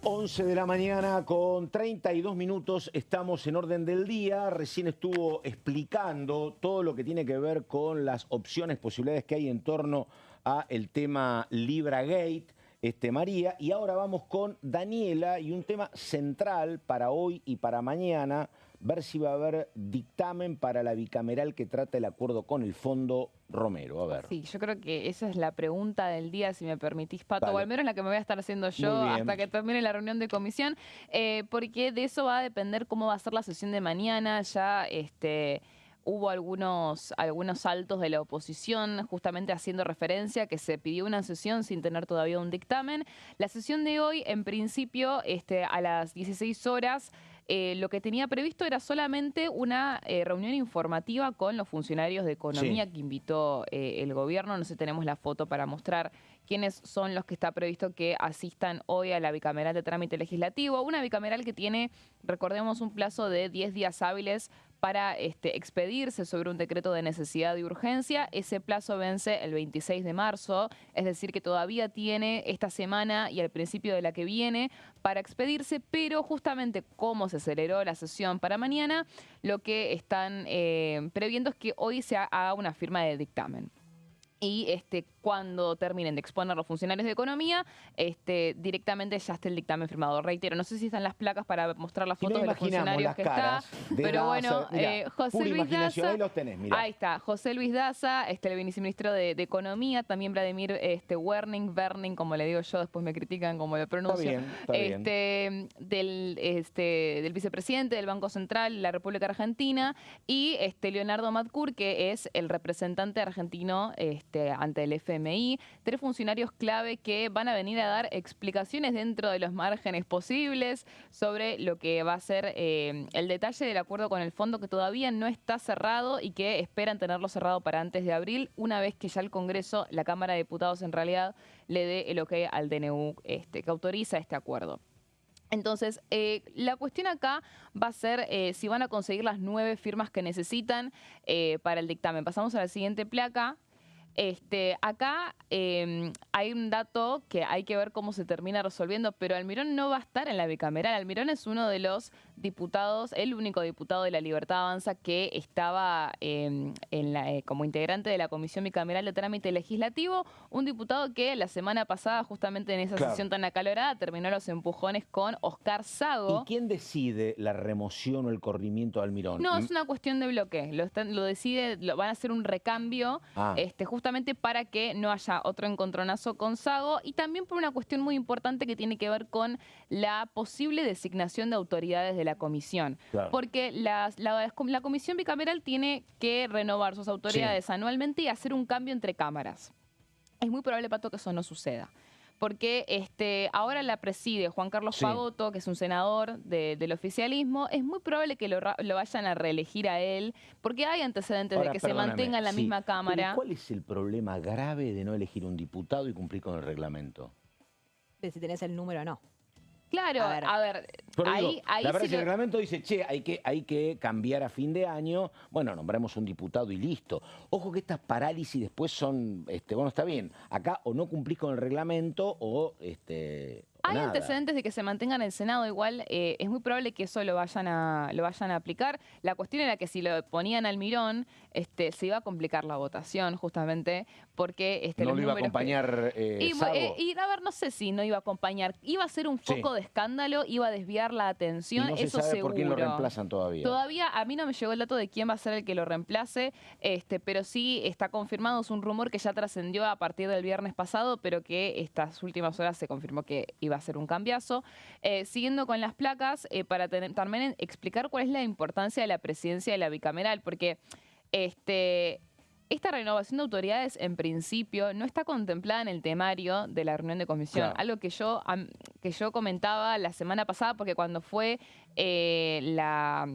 11 de la mañana con 32 minutos, estamos en orden del día. Recién estuvo explicando todo lo que tiene que ver con las opciones, posibilidades que hay en torno a el tema LibraGate, María. Y ahora vamos con Daniela y un tema central para hoy y para mañana, ver si va a haber dictamen para la bicameral que trata el acuerdo con el Fondo Romero. A ver. Sí, yo creo que esa es la pregunta del día, si me permitís, Pato, Dale. o al menos la que me voy a estar haciendo yo hasta que termine la reunión de comisión, porque de eso va a depender cómo va a ser la sesión de mañana. Ya hubo algunos saltos de la oposición justamente haciendo referencia que se pidió una sesión sin tener todavía un dictamen. La sesión de hoy, en principio, a las 16 horas, lo que tenía previsto era solamente una reunión informativa con los funcionarios de Economía que invitó el gobierno. No sé, tenemos la foto para mostrar quiénes son los que está previsto que asistan hoy a la bicameral de trámite legislativo. Una bicameral que tiene, recordemos, un plazo de 10 días hábiles para expedirse sobre un decreto de necesidad y urgencia. Ese plazo vence el 26 de marzo, es decir que todavía tiene esta semana y al principio de la que viene para expedirse, pero justamente como se aceleró la sesión para mañana, lo que están previendo es que hoy se haga una firma de dictamen. Y cuando terminen de exponer los funcionarios de Economía, directamente ya está el dictamen firmado. Reitero, no sé si están las placas para mostrar las fotos de los funcionarios que está, pero bueno, José Luis Daza, ahí los tenés, mirá. ahí está, José Luis Daza, el viceministro de Economía, también Vladimir Werning, como le digo yo, después me critican como lo pronuncio, Está bien. del vicepresidente del Banco Central de la República Argentina, y Leonardo Matcur, que es el representante argentino ante el FMI, 3 funcionarios clave que van a venir a dar explicaciones dentro de los márgenes posibles sobre lo que va a ser el detalle del acuerdo con el fondo, que todavía no está cerrado y que esperan tenerlo cerrado para antes de abril, una vez que ya el Congreso, la Cámara de Diputados en realidad, le dé el ok al DNU que autoriza este acuerdo. Entonces, la cuestión acá va a ser si van a conseguir las 9 firmas que necesitan para el dictamen. Pasamos a la siguiente placa. Acá hay un dato que hay que ver cómo se termina resolviendo, pero Almirón no va a estar en la bicameral. Almirón es uno de los diputados, el único diputado de La Libertad Avanza que estaba como integrante de la Comisión Bicameral de Trámite Legislativo, un diputado que la semana pasada, justamente en esa sesión tan acalorada, terminó los empujones con Oscar Sago. ¿Y quién decide la remoción o el corrimiento de Almirón? No, es una cuestión de bloque. Lo decide, van a hacer un recambio, justamente para que no haya otro encontronazo con Sago, y también por una cuestión muy importante que tiene que ver con la posible designación de autoridades de la comisión. Porque la comisión bicameral tiene que renovar sus autoridades anualmente y hacer un cambio entre cámaras. Es muy probable, Pato, que eso no suceda. Porque ahora la preside Juan Carlos Pagotto, que es un senador del oficialismo. Es muy probable que lo vayan a reelegir a él, porque hay antecedentes de que se mantenga en la misma Cámara. Pero ¿cuál es el problema grave de no elegir un diputado y cumplir con el reglamento? De si tenés el número o no. Claro, a ver, ahí la verdad, sí si el reglamento dice, che, hay que cambiar a fin de año, bueno, nombramos un diputado y listo. Ojo que estas parálisis después son, bueno, está bien, acá o no cumplís con el reglamento o hay antecedentes de que se mantenga en el Senado. Igual es muy probable que eso lo vayan a aplicar. La cuestión era que si lo ponían al Almirón, se iba a complicar la votación, justamente, porque no lo iba a acompañar Sago. Y a ver, no sé si no iba a acompañar. Iba a ser un foco de escándalo, iba a desviar la atención, y no eso se sabe seguro. por quién lo reemplazan todavía. Todavía a mí no me llegó el dato de quién va a ser el que lo reemplace, pero sí está confirmado, es un rumor que ya trascendió a partir del viernes pasado, pero que estas últimas horas se confirmó que iba a ser un cambiazo. Siguiendo con las placas, para también explicar cuál es la importancia de la presidencia de la bicameral, porque esta renovación de autoridades, en principio, no está contemplada en el temario de la reunión de comisión. Algo que yo que yo comentaba la semana pasada, porque cuando fue la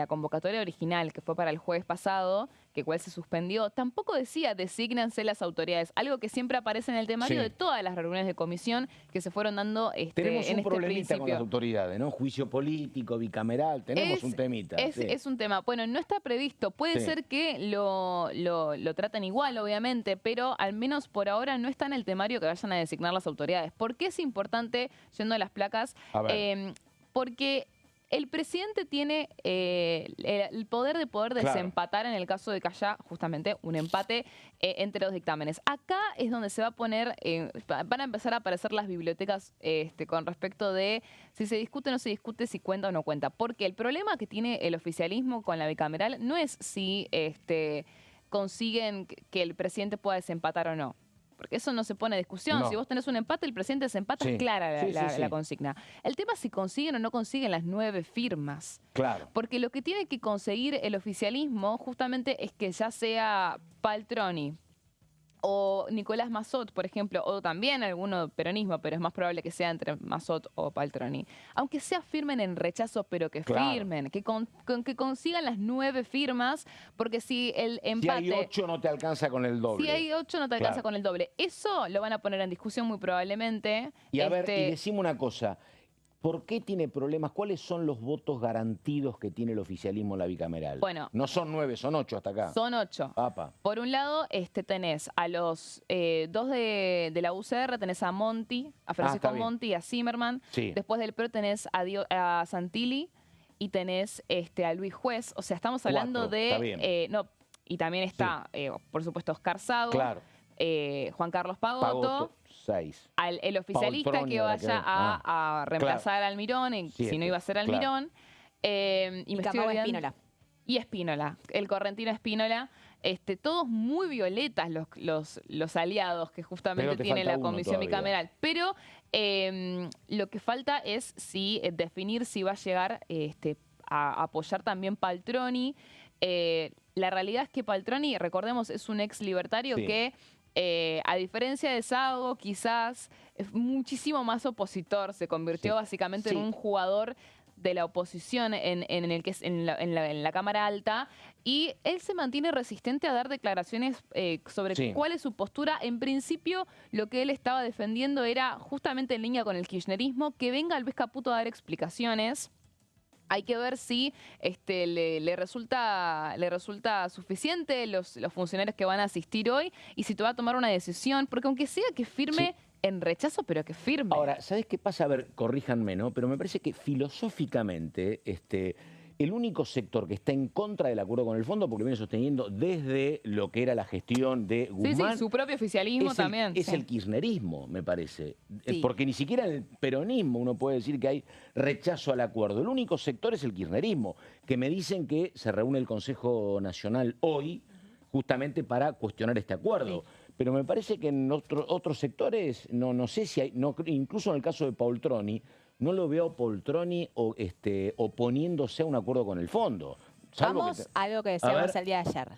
convocatoria original, que fue para el jueves pasado, que cual se suspendió, tampoco decía desígnanse las autoridades, algo que siempre aparece en el temario de todas las reuniones de comisión que se fueron dando tenemos en un este problemita principio. con las autoridades, ¿no? Juicio político, bicameral, tenemos un temita. Es un tema. Bueno, no está previsto. Puede ser que lo traten igual, obviamente, pero al menos por ahora no está en el temario que vayan a designar las autoridades. ¿Por qué es importante, yendo a las placas? Porque el presidente tiene el poder de desempatar en el caso de que haya justamente un empate entre los dictámenes. Acá es donde se va a poner, van a empezar a aparecer las bibliotecas con respecto de si se discute o no se discute, si cuenta o no cuenta. Porque el problema que tiene el oficialismo con la bicameral no es si consiguen que el presidente pueda desempatar o no. Porque eso no se pone a discusión. No. Si vos tenés un empate, el presidente desempata, es clara la consigna. El tema es si consiguen o no consiguen las 9 firmas. Claro. Porque lo que tiene que conseguir el oficialismo justamente es que ya sea Paltroni o Nicolás Massot, por ejemplo, o también alguno peronismo, pero es más probable que sea entre Massot o Paltroni, aunque sea firmen en rechazo, pero que firmen, que consigan las 9 firmas, porque si el empate... Si hay 8 no te alcanza con el doble. Si hay 8 no te alcanza con el doble. Eso lo van a poner en discusión muy probablemente. Y a ver, y decime una cosa, ¿por qué tiene problemas? ¿Cuáles son los votos garantidos que tiene el oficialismo en la bicameral? Bueno, no son 9, son 8 hasta acá. Son 8. Por un lado, tenés a los 2 de la UCR, tenés a Monti, a Francisco Monti y a Zimmerman. Después del PRO tenés a Santilli y tenés a Luis Juez. O sea, estamos hablando de... y también está, por supuesto, Oscar Sago, Juan Carlos Pagoto. 6. El oficialista Paul que vaya a reemplazar a Almirón, si no iba a ser Almirón. Y Espínola. Y Espínola, el correntino Espínola. Todos muy violetas los aliados que justamente tiene la comisión bicameral. Pero lo que falta es definir si va a llegar a apoyar también Paltroni. La realidad es que Paltroni, recordemos, es un ex libertario que... a diferencia de Sago, quizás es muchísimo más opositor. Se convirtió básicamente en un jugador de la oposición en la Cámara Alta. Y él se mantiene resistente a dar declaraciones sobre cuál es su postura. En principio, lo que él estaba defendiendo era justamente en línea con el kirchnerismo, que venga Luis Caputo a dar explicaciones. Hay que ver si le resulta suficiente los funcionarios que van a asistir hoy y si te va a tomar una decisión, porque aunque sea que firme en rechazo, pero que firme. Ahora, ¿sabes qué pasa? A ver, corríjanme, ¿no? Pero me parece que filosóficamente el único sector que está en contra del acuerdo con el fondo, porque viene sosteniendo desde lo que era la gestión de Guzmán... Sí, su propio oficialismo también. Es el kirchnerismo, me parece. Porque ni siquiera en el peronismo uno puede decir que hay rechazo al acuerdo. El único sector es el kirchnerismo, que me dicen que se reúne el Consejo Nacional hoy justamente para cuestionar este acuerdo. Pero me parece que en otros sectores, no sé si hay... incluso en el caso de Paltroni, no lo veo a Paltroni oponiéndose a un acuerdo con el fondo. Vamos a algo que decíamos el día de ayer.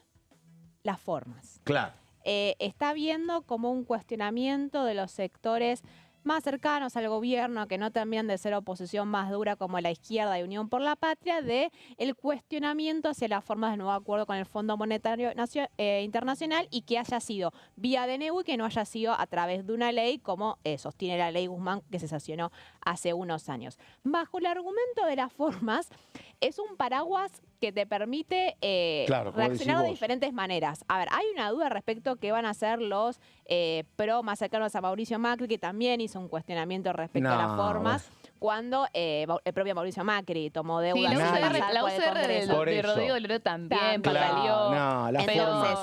Las formas. Claro. Está viendo como un cuestionamiento de los sectores más cercanos al gobierno, que no terminan de ser oposición más dura como la izquierda y Unión por la Patria, de el cuestionamiento hacia las formas del nuevo acuerdo con el Fondo Monetario Internacional y que haya sido vía DNU y que no haya sido a través de una ley como sostiene la ley Guzmán que se sancionó hace unos años. Bajo el argumento de las formas, es un paraguas que te permite reaccionar de diferentes maneras. A ver, hay una duda respecto a qué van a hacer los pro más cercanos a Mauricio Macri, que también hizo un cuestionamiento respecto a las formas, cuando el propio Mauricio Macri tomó deuda. La UCR de Rodrigo Loro también pataleó. Entonces,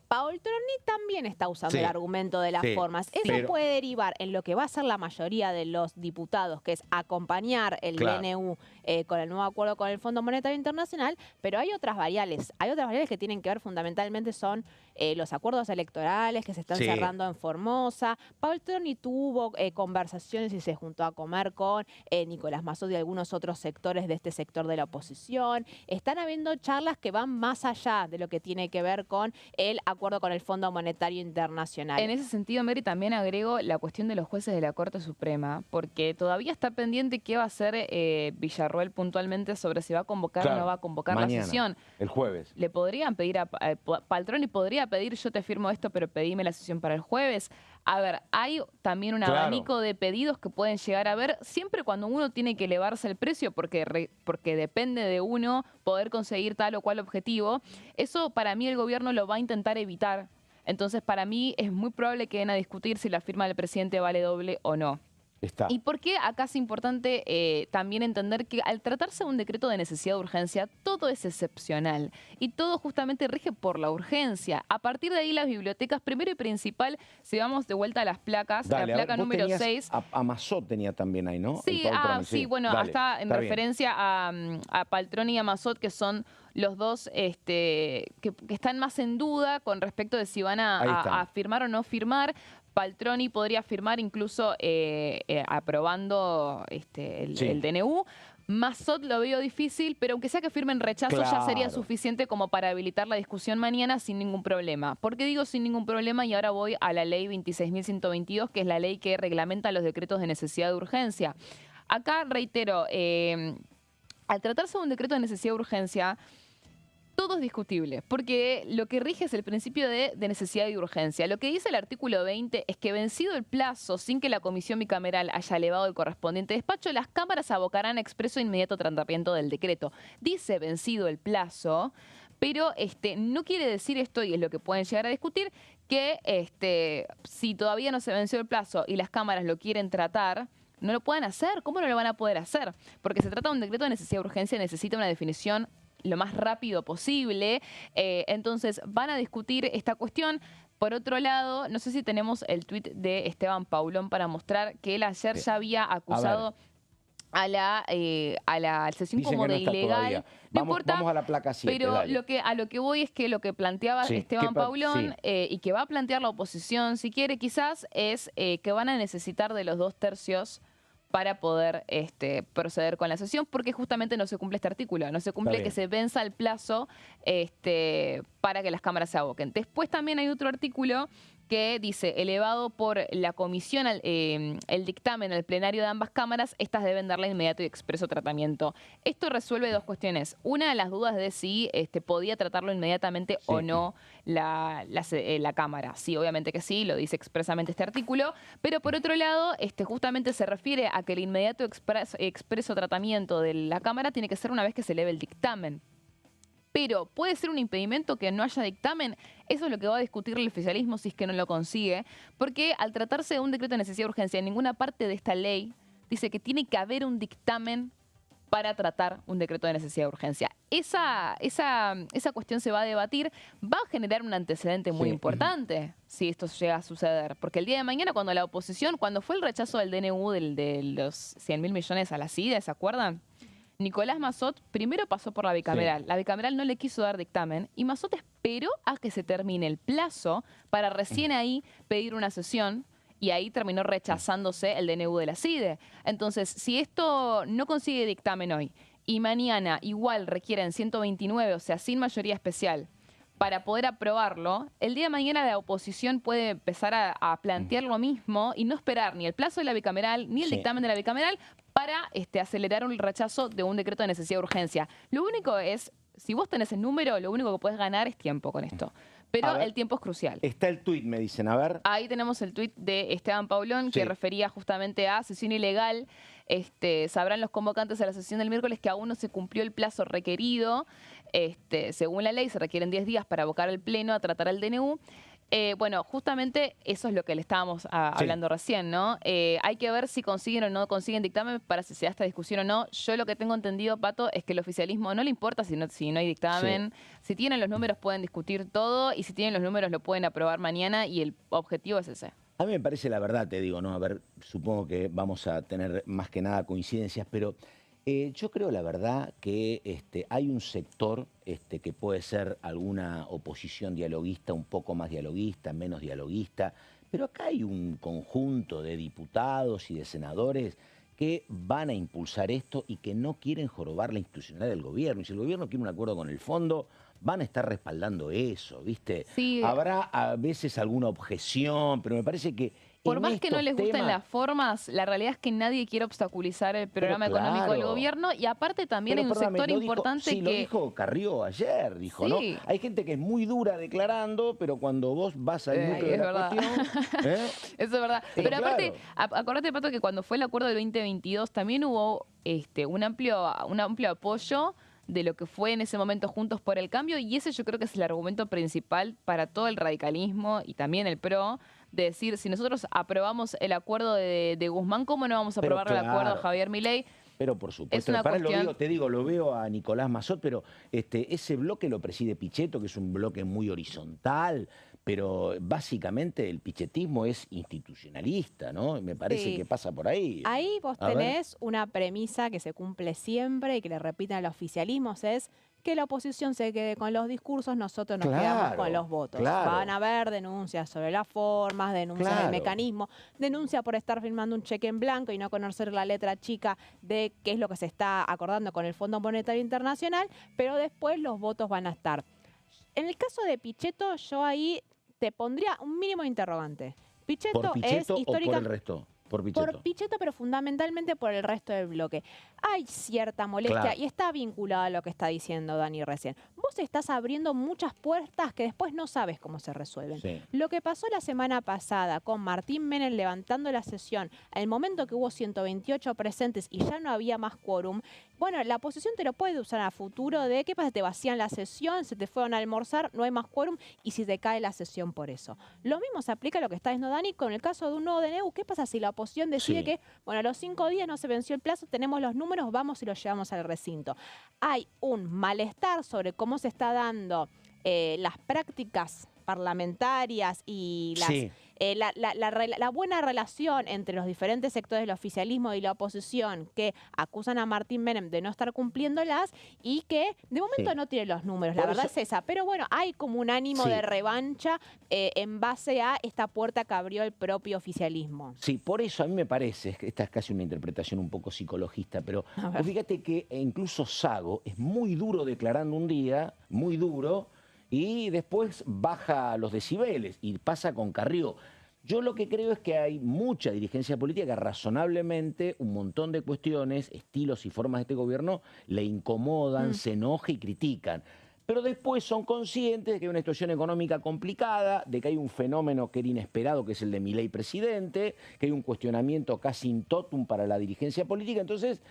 Paltroni también está usando el argumento de las formas. Eso puede derivar en lo que va a ser la mayoría de los diputados, que es acompañar el DNU con el nuevo acuerdo con el Fondo Monetario Internacional, pero hay otras variables. Hay otras variables que tienen que ver fundamentalmente son los acuerdos electorales que se están cerrando en Formosa. Paltroni tuvo conversaciones y se juntó a comer con Nicolás Mazzot y algunos otros sectores de este sector de la oposición. Están habiendo charlas que van más allá de lo que tiene que ver con el acuerdo con el Fondo Monetario Internacional. En ese sentido, Mary, también agrego la cuestión de los jueces de la Corte Suprema, porque todavía está pendiente qué va a hacer Villarroel puntualmente sobre si va a convocar o no va a convocar mañana, la sesión. El jueves. Le podrían pedir a Paltroni, podría pedir, yo te firmo esto, pero pedime la sesión para el jueves. A ver, hay también un abanico de pedidos que pueden llegar a ver, siempre cuando uno tiene que elevarse el precio, porque depende de uno poder conseguir tal o cual objetivo. Eso para mí el gobierno lo va a intentar evitar. Entonces, para mí es muy probable que den a discutir si la firma del presidente vale doble o no. ¿Y por qué acá es importante también entender que al tratarse de un decreto de necesidad de urgencia, todo es excepcional y todo justamente rige por la urgencia? A partir de ahí las bibliotecas, primero y principal, si vamos de vuelta a las placas, la placa número 6... A Mazzot tenía también ahí, ¿no? Sí, sí, bueno, hasta en referencia a Paltroni y a Mazzot, que son los dos que están más en duda con respecto de si van a firmar o no firmar. Paltroni podría firmar incluso aprobando el DNU. Mazzot lo veo difícil, pero aunque sea que firmen rechazo ya sería suficiente como para habilitar la discusión mañana sin ningún problema. ¿Por qué digo sin ningún problema? Y ahora voy a la ley 26.122, que es la ley que reglamenta los decretos de necesidad de urgencia. Acá, reitero, al tratarse de un decreto de necesidad de urgencia, todo es discutible, porque lo que rige es el principio de necesidad y urgencia. Lo que dice el artículo 20 es que vencido el plazo, sin que la comisión bicameral haya elevado el correspondiente despacho, las cámaras abocarán a expreso e inmediato tratamiento del decreto. Dice vencido el plazo, pero no quiere decir esto, y es lo que pueden llegar a discutir, que si todavía no se venció el plazo y las cámaras lo quieren tratar, no lo puedan hacer. ¿Cómo no lo van a poder hacer? Porque se trata de un decreto de necesidad y urgencia, necesita una definición lo más rápido posible. Entonces van a discutir esta cuestión. Por otro lado, no sé si tenemos el tuit de Esteban Paulón para mostrar que él ayer ya había acusado a la sesión como de ilegal. No importa, vamos a la placa 7. Pero a lo que voy es que lo que planteaba Esteban Paulón y que va a plantear la oposición, si quiere quizás, es que van a necesitar de los 2/3 para poder proceder con la sesión, porque justamente no se cumple este artículo, no se cumple que se venza el plazo para que las cámaras se aboquen. Después también hay otro artículo que dice, elevado por la comisión el dictamen al plenario de ambas cámaras, estas deben darle inmediato y expreso tratamiento. Esto resuelve dos cuestiones. Una, las dudas de si podía tratarlo inmediatamente o no la Cámara. Sí, obviamente que sí, lo dice expresamente este artículo, pero por otro lado, justamente se refiere a que el inmediato expreso tratamiento de la Cámara tiene que ser una vez que se eleve el dictamen. Pero puede ser un impedimento que no haya dictamen. Eso es lo que va a discutir el oficialismo si es que no lo consigue. Porque al tratarse de un decreto de necesidad de urgencia, en ninguna parte de esta ley dice que tiene que haber un dictamen para tratar un decreto de necesidad de urgencia. Esa cuestión se va a debatir, va a generar un antecedente muy importante si esto llega a suceder. Porque el día de mañana, cuando la oposición, cuando fue el rechazo del DNU de los 100.000 millones a la CIDE, ¿se acuerdan? Nicolás Mazzot primero pasó por la bicameral. La bicameral no le quiso dar dictamen y Mazzot esperó a que se termine el plazo para recién ahí pedir una sesión y ahí terminó rechazándose el DNU de la CIDE. Entonces, si esto no consigue dictamen hoy y mañana igual requieren 129, o sea, sin mayoría especial, para poder aprobarlo, el día de mañana la oposición puede empezar a plantear lo mismo y no esperar ni el plazo de la bicameral ni el dictamen de la bicameral para acelerar el rechazo de un decreto de necesidad de urgencia. Lo único es, si vos tenés el número, lo único que podés ganar es tiempo con esto. Pero el tiempo es crucial. Está el tuit, me dicen, a ver. Ahí tenemos el tuit de Esteban Paulón, que refería justamente a sesión ilegal. Sabrán los convocantes a la sesión del miércoles que aún no se cumplió el plazo requerido. Según la ley, se requieren 10 días para abocar al Pleno a tratar el DNU. Bueno, justamente eso es lo que le estábamos hablando recién, ¿no? Hay que ver si consiguen o no consiguen dictamen para si se da esta discusión o no. Yo lo que tengo entendido, Pato, es que el oficialismo no le importa si no hay dictamen. Si tienen los números pueden discutir todo y si tienen los números lo pueden aprobar mañana y el objetivo es ese. A mí me parece la verdad, te digo, ¿no? A ver, supongo que vamos a tener más que nada coincidencias, pero Yo creo, la verdad, que hay un sector que puede ser alguna oposición dialoguista, un poco más dialoguista, menos dialoguista, pero acá hay un conjunto de diputados y de senadores que van a impulsar esto y que no quieren jorobar la institucionalidad del gobierno. Y si el gobierno quiere un acuerdo con el fondo, van a estar respaldando eso, ¿viste? Sí. Habrá a veces alguna objeción, pero me parece que por más que no les gusten las formas, la realidad es que nadie quiere obstaculizar el programa económico del gobierno, y aparte también hay un sector importante que... lo dijo Carrió ayer, dijo, ¿no? Hay gente que es muy dura declarando, pero cuando vos vas al núcleo de la cuestión... Eso es verdad. Pero aparte, acordate, Pato, que cuando fue el acuerdo del 2022 también hubo un amplio apoyo de lo que fue en ese momento Juntos por el Cambio, y ese yo creo que es el argumento principal para todo el radicalismo y también el PRO, de decir, si nosotros aprobamos el acuerdo de Guzmán, ¿cómo no vamos a aprobar el acuerdo de Javier Milei? Pero por supuesto, lo veo a Nicolás Massot, pero ese bloque lo preside Pichetto, que es un bloque muy horizontal, pero básicamente el pichetismo es institucionalista, ¿no? Me parece que pasa por ahí. Ahí vos tenés una premisa que se cumple siempre y que le repiten a los oficialismos, es que la oposición se quede con los discursos, nosotros nos quedamos con los votos. Van a haber denuncias sobre las formas, denuncias del mecanismo, denuncia por estar firmando un cheque en blanco y no conocer la letra chica de qué es lo que se está acordando con el Fondo Monetario Internacional, pero después los votos van a estar. En el caso de Pichetto, yo ahí te pondría un mínimo de interrogante. ¿Por Pichetto o por el resto? Por Pichetto, pero fundamentalmente por el resto del bloque. Hay cierta molestia y está vinculada a lo que está diciendo Dani recién. Vos estás abriendo muchas puertas que después no sabes cómo se resuelven. Lo que pasó la semana pasada con Martín Menem levantando la sesión, al momento que hubo 128 presentes y ya no había más quórum, bueno, la oposición te lo puede usar a futuro de qué pasa, te vacían la sesión, se te fueron a almorzar, no hay más quórum y si te cae la sesión por eso. Lo mismo se aplica a lo que está diciendo Dani con el caso de un nuevo DNU. ¿Qué pasa si la oposición decide que, bueno, a los 5 días no se venció el plazo, tenemos los números, vamos y los llevamos al recinto? Hay un malestar sobre cómo se está dando las prácticas parlamentarias y la buena relación entre los diferentes sectores del oficialismo y la oposición que acusan a Martín Menem de no estar cumpliéndolas y que de momento no tiene los números, la verdad es esa. Pero bueno, hay como un ánimo de revancha en base a esta puerta que abrió el propio oficialismo. Sí, por eso a mí me parece, esta es casi una interpretación un poco psicologista, pero fíjate que incluso Sago es muy duro declarando un día, muy duro, y después baja los decibeles y pasa con Carrió. Yo lo que creo es que hay mucha dirigencia política que razonablemente un montón de cuestiones, estilos y formas de este gobierno le incomodan, se enoja y critican. Pero después son conscientes de que hay una situación económica complicada, de que hay un fenómeno que era inesperado, que es el de Milei presidente, que hay un cuestionamiento casi in totum para la dirigencia política. Entonces,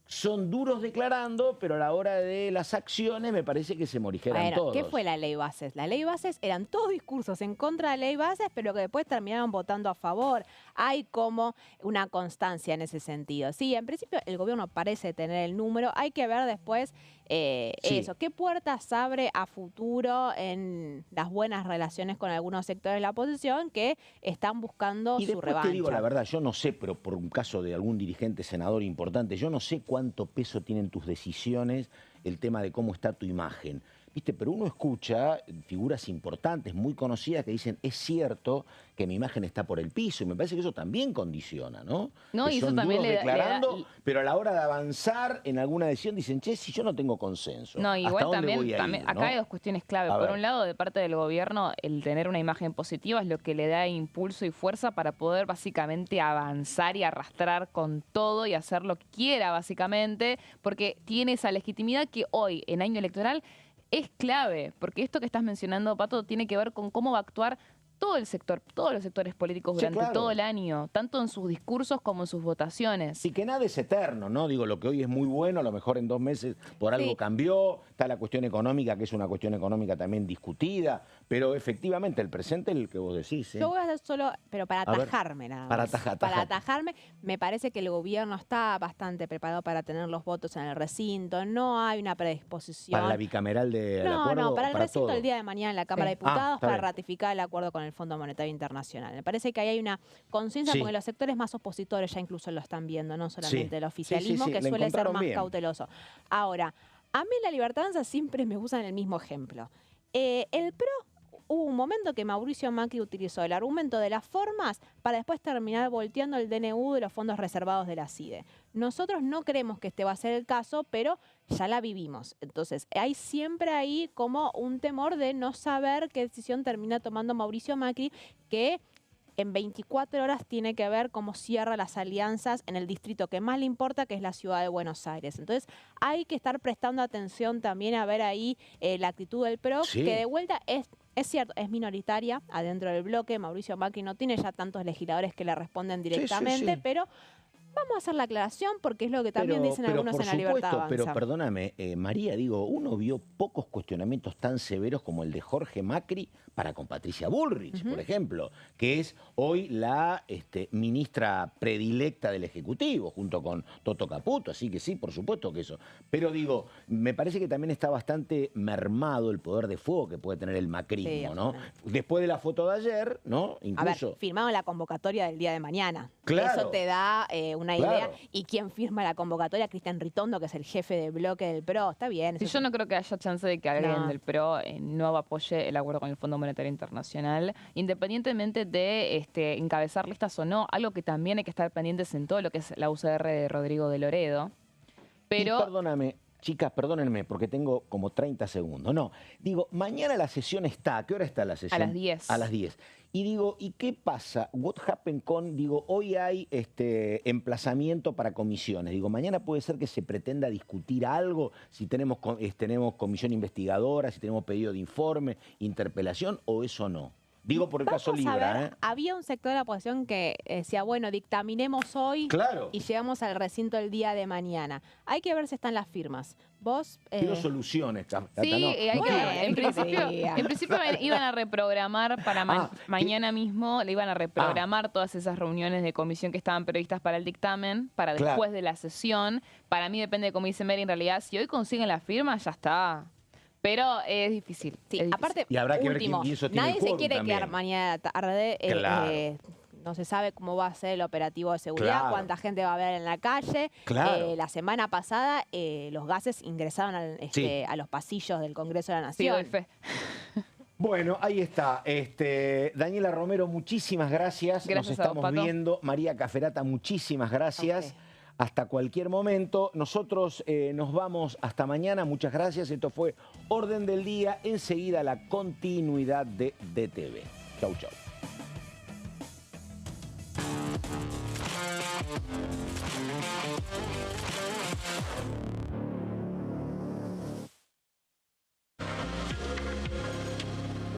son duros declarando, pero a la hora de las acciones me parece que se morigeran todos. ¿Qué fue la ley Bases? La ley Bases eran todos discursos en contra de la ley Bases, pero que después terminaron votando a favor. Hay como una constancia en ese sentido. Sí, en principio el gobierno parece tener el número. Hay que ver después eso. ¿Qué puertas abre a futuro en las buenas relaciones con algunos sectores de la oposición que están buscando su revancha? Te digo la verdad, yo no sé, pero por un caso de algún dirigente senador importante, yo no sé cuánto peso tienen tus decisiones el tema de cómo está tu imagen. ¿Viste? Pero uno escucha figuras importantes, muy conocidas, que dicen, es cierto que mi imagen está por el piso, y me parece que eso también condiciona, ¿no? No, que y son eso también duros declarando, pero a la hora de avanzar en alguna decisión dicen, che, si yo no tengo consenso. No, igual también, ir, acá ¿no? hay dos cuestiones clave. Por un lado, de parte del gobierno, el tener una imagen positiva es lo que le da impulso y fuerza para poder básicamente avanzar y arrastrar con todo y hacer lo que quiera, básicamente, porque tiene esa legitimidad que hoy, en año electoral, es clave, porque esto que estás mencionando, Pato, tiene que ver con cómo va a actuar todo el sector, todos los sectores políticos durante todo el año, tanto en sus discursos como en sus votaciones. Y que nada es eterno, ¿no? Digo, lo que hoy es muy bueno, a lo mejor en 2 meses por algo cambió, está la cuestión económica, que es una cuestión económica también discutida, pero efectivamente el presente es el que vos decís. Yo voy a hacer solo, pero para atajarme nada más. Para atajarme, me parece que el gobierno está bastante preparado para tener los votos en el recinto, no hay una predisposición. ¿Para la bicameral del acuerdo? No, para el recinto el día de mañana en la Cámara de Diputados, para bien. ratificar el acuerdo con el Fondo Monetario Internacional. Me parece que ahí hay una conciencia porque los sectores más opositores ya incluso lo están viendo, no solamente el oficialismo, que suele ser más cauteloso. Ahora, a mí la Libertad Avanza siempre me usan el mismo ejemplo. El PRO, hubo un momento que Mauricio Macri utilizó el argumento de las formas para después terminar volteando el DNU de los fondos reservados de la CIDE. Nosotros no creemos que este va a ser el caso, pero ya la vivimos. Entonces, hay siempre ahí como un temor de no saber qué decisión termina tomando Mauricio Macri, que en 24 horas tiene que ver cómo cierra las alianzas en el distrito que más le importa, que es la ciudad de Buenos Aires. Entonces, hay que estar prestando atención también a ver ahí la actitud del PRO, que de vuelta es cierto, es minoritaria adentro del bloque. Mauricio Macri no tiene ya tantos legisladores que le responden directamente, pero vamos a hacer la aclaración porque es lo que también dicen algunos en la Libertad Avanza. Pero perdóname, María, digo, uno vio pocos cuestionamientos tan severos como el de Jorge Macri para con Patricia Bullrich, por ejemplo, que es hoy la ministra predilecta del Ejecutivo, junto con Toto Caputo, así que sí, por supuesto que eso. Pero digo, me parece que también está bastante mermado el poder de fuego que puede tener el macrismo, ¿no? Después de la foto de ayer, ¿no? Incluso... A ver, firmaron la convocatoria del día de mañana. Claro. Eso te da una idea. ¿Y quién firma la convocatoria? Cristian Ritondo, que es el jefe de bloque del PRO. Está bien. Sí, yo no creo que haya chance de que alguien del PRO no apoye el acuerdo con el Fondo Monetario Internacional, independientemente de encabezar listas o no, algo que también hay que estar pendientes en todo lo que es la UCR de Rodrigo de Loredo. Pero... Y perdóname, chicas, perdónenme, porque tengo como 30 segundos. No, digo, mañana la sesión está. ¿A qué hora está la sesión? A las 10. A las 10. Y digo, ¿y qué pasa? What happened con, digo, hoy hay emplazamiento para comisiones. Digo, mañana puede ser que se pretenda discutir algo, si tenemos comisión investigadora, si tenemos pedido de informe, interpelación, o eso no. Digo por el caso Libra. Había un sector de la oposición que decía, bueno, dictaminemos hoy y llegamos al recinto el día de mañana. Hay que ver si están las firmas. Vos... Quiero soluciones, Cata, sí, en principio iban a reprogramar para mañana mismo, le iban a reprogramar todas esas reuniones de comisión que estaban previstas para el dictamen, para después de la sesión. Para mí depende de cómo dice Mary, en realidad, si hoy consiguen la firma, ya está. Pero es difícil. Sí, aparte, y habrá que ver quién hizo nadie se quiere quedar mañana tarde. No se sabe cómo va a ser el operativo de seguridad, cuánta gente va a haber en la calle. La semana pasada los gases ingresaron a los pasillos del Congreso de la Nación. Sí, doy fe. Bueno, ahí está. Daniela Romero, muchísimas gracias. Nos estamos viendo. María Caferata, muchísimas gracias. Hasta cualquier momento. Nosotros nos vamos hasta mañana. Muchas gracias. Esto fue Orden del Día. Enseguida la continuidad de DTV. Chau, chau.